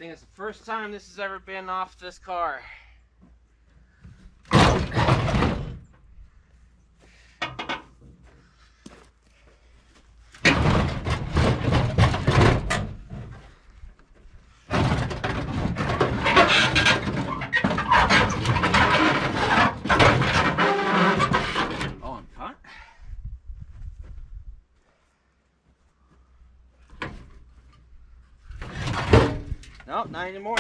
think it's the first time this has ever been off this car. Nope, not anymore.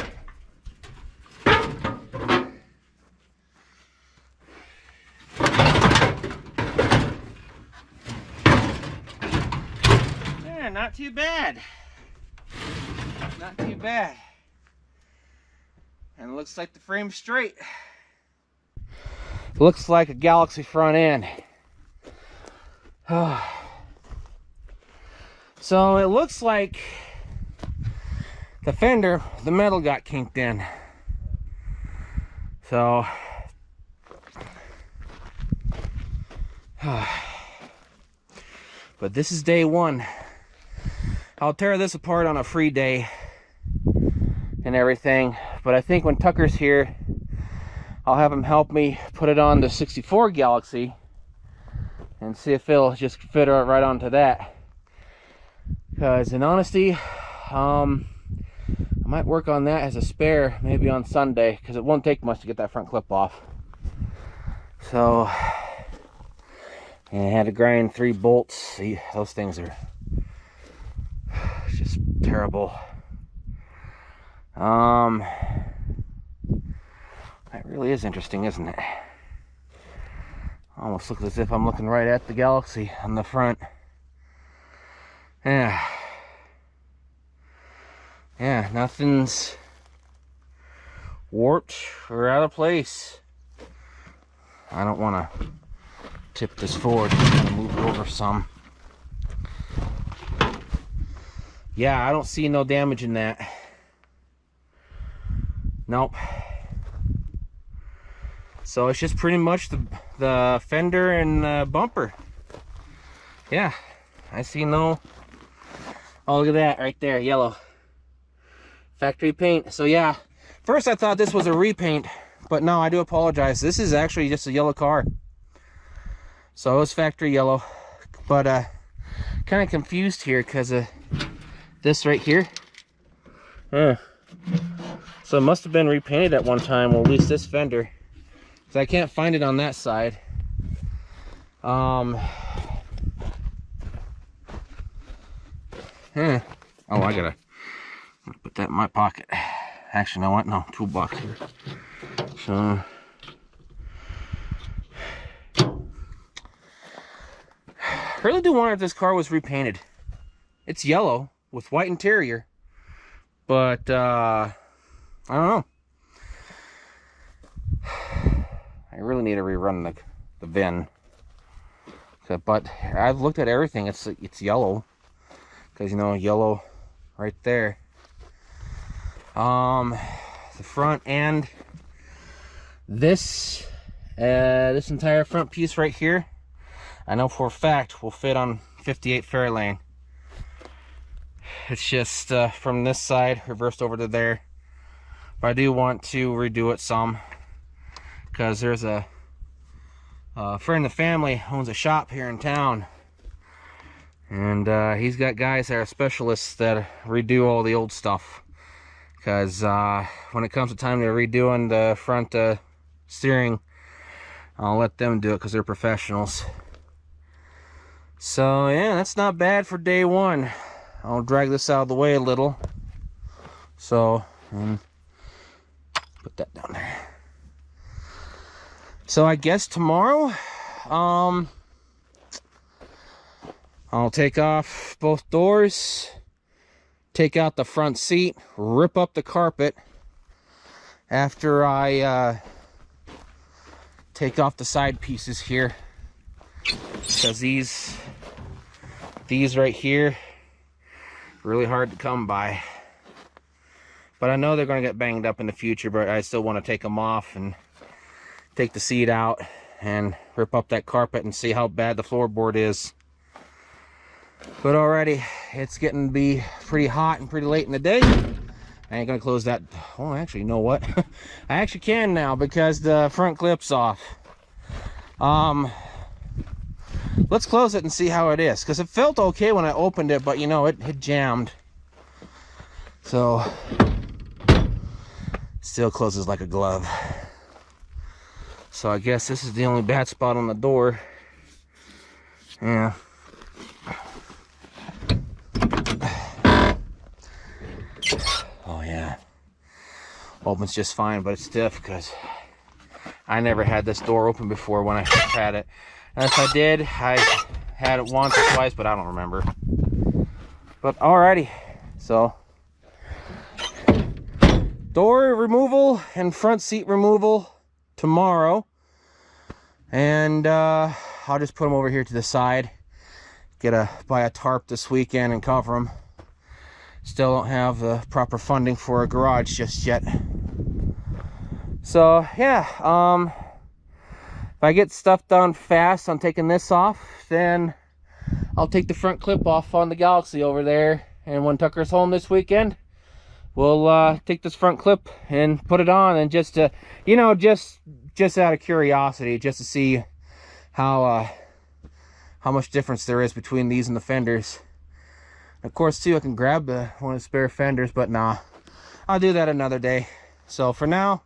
Yeah, not too bad. Not too bad. And it looks like the frame's straight. Looks like a Galaxy front end. So it looks like the fender, the metal got kinked in. So but this is day one. I'll tear this apart on a free day and everything, but I think when Tucker's here, I'll have him help me put it on the 64 Galaxy and see if it'll just fit right onto that. Because in honesty, I might work on that as a spare maybe on Sunday, because it won't take much to get that front clip off. So, and I had to grind 3 bolts. See, those things are just terrible. That really is interesting, isn't it? Almost looks as if I'm looking right at the Galaxy on the front. Yeah, nothing's warped or out of place. I don't want to tip this forward, just going to move it over some. Yeah, I don't see no damage in that. Nope. So it's just pretty much the fender and bumper. Yeah, I see no... Oh, look at that right there, yellow. Factory paint. So yeah, first I thought this was a repaint, but no, I do apologize. This is actually just a yellow car. So it was factory yellow, but kind of confused here because of this right here. So it must have been repainted at one time, or at least this fender, because I can't find it on that side. Oh, I gotta put that in my pocket. Actually, no, what? No, toolbox here. So, I really do wonder if this car was repainted. It's yellow with white interior, but I don't know. I really need to rerun the VIN. But I've looked at everything. It's yellow. Because, you know, yellow right there. The front end, this entire front piece right here, I know for a fact will fit on 58 Fairlane. It's just from this side reversed over to there. But I do want to redo it some, because there's a friend of the family owns a shop here in town. And he's got guys that are specialists that redo all the old stuff. Because when it comes to time to redoing the front steering, I'll let them do it because they're professionals. So yeah, that's not bad for day one. I'll drag this out of the way a little. So, and put that down there. So I guess tomorrow, I'll take off both doors, take out the front seat, rip up the carpet after I take off the side pieces here, because these right here, really hard to come by. But I know they're going to get banged up in the future, but I still want to take them off and take the seat out and rip up that carpet and see how bad the floorboard is. But already it's getting to be pretty hot and pretty late in the day, I ain't gonna close that. Oh, actually, you know what? I actually can now because the front clip's off. Let's close it and see how it is, because it felt okay when I opened it, but you know, it jammed. So, still closes like a glove. So I guess this is the only bad spot on the door. Yeah. Oh yeah. Opens just fine, but it's stiff because I never had this door open before when I first had it. And if I did, I had it once or twice, but I don't remember. But alrighty, so door removal and front seat removal tomorrow, and I'll just put them over here to the side. Buy a tarp this weekend and cover them. Still don't have the proper funding for a garage just yet. So yeah, if I get stuff done fast on taking this off, then I'll take the front clip off on the Galaxy over there, and when Tucker's home this weekend, we'll take this front clip and put it on, and just to, you know, just out of curiosity, just to see how much difference there is between these and the fenders. Of course, too, I can grab one of the spare fenders, but nah, I'll do that another day. So for now,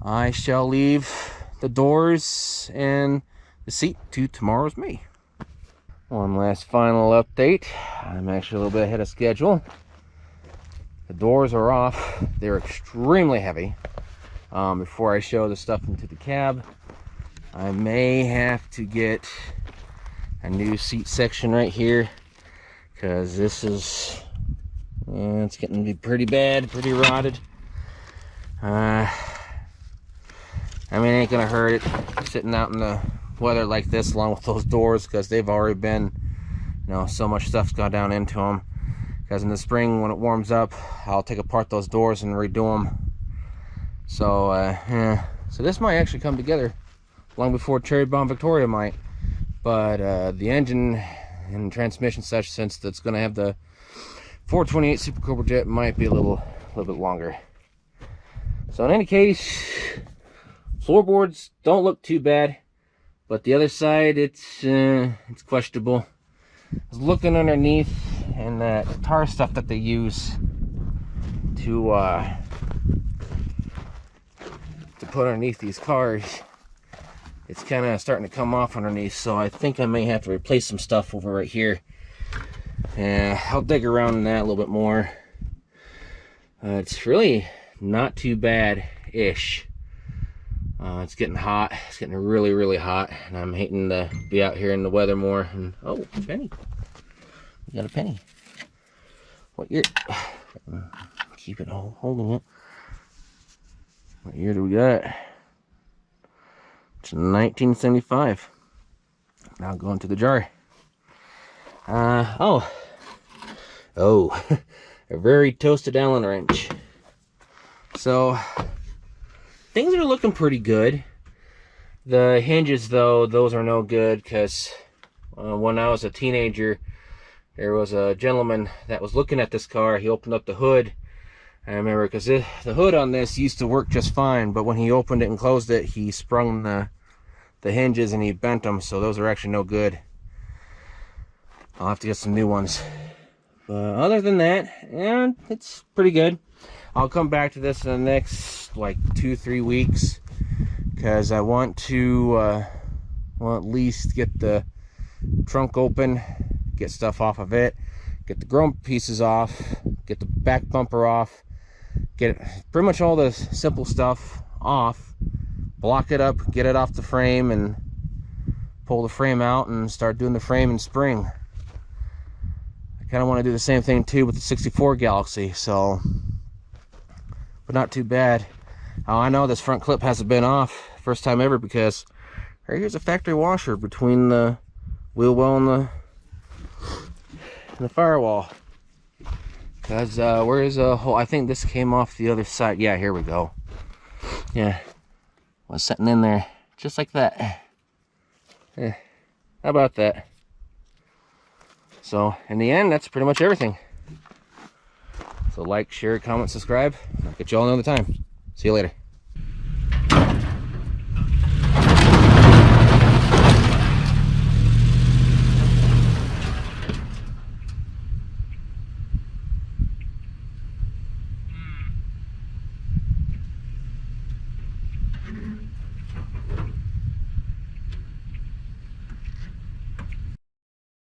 I shall leave the doors and the seat to tomorrow's me. One last final update. I'm actually a little bit ahead of schedule. The doors are off. They're extremely heavy. Before I show the stuff into the cab, I may have to get a new seat section right here, because this is, it's getting to be pretty bad, pretty rotted. I mean, it ain't gonna hurt it sitting out in the weather like this along with those doors, because they've already been, you know, so much stuff's gone down into them. Because in the spring when it warms up, I'll take apart those doors and redo them. So yeah, so this might actually come together long before Cherry Bomb Victoria might. But the engine and transmission such, since that's going to have the 428 Super Cobra jet, might be a little bit longer. So in any case, floorboards don't look too bad, but the other side, it's questionable. I was looking underneath, and that tar stuff that they use to put underneath these cars, it's kind of starting to come off underneath. So I think I may have to replace some stuff over right here. Yeah, I'll dig around in that a little bit more. It's really not too bad-ish. It's getting hot. It's getting really, really hot, and I'm hating to be out here in the weather more. And oh, penny! We got a penny. What year? Keep it holding it. What year do we got? It's 1975. Now going to the jar. Oh, a very toasted Allen wrench. So things are looking pretty good. The hinges, though, those are no good, because when I was a teenager, there was a gentleman that was looking at this car. He opened up the hood. I remember, because the hood on this used to work just fine, but when he opened it and closed it, he sprung the hinges and he bent them, so those are actually no good. I'll have to get some new ones. But other than that, yeah, it's pretty good. I'll come back to this in the next like 2-3 weeks, because I want to well, at least get the trunk open, get stuff off of it, get the chrome pieces off, get the back bumper off, get pretty much all the simple stuff off, block it up, get it off the frame, and pull the frame out and start doing the frame in spring. I kind of want to do the same thing too with the 64 Galaxy, so, but not too bad. Oh, I know this front clip hasn't been off first time ever, because right here's a factory washer between the wheel well and the firewall. Because where is a hole? I think this came off the other side. Yeah, here we go. Yeah, was sitting in there just like that. Yeah, how about that? So in the end, that's pretty much everything. So like, share, comment, subscribe. I'll get you all another time. See you later.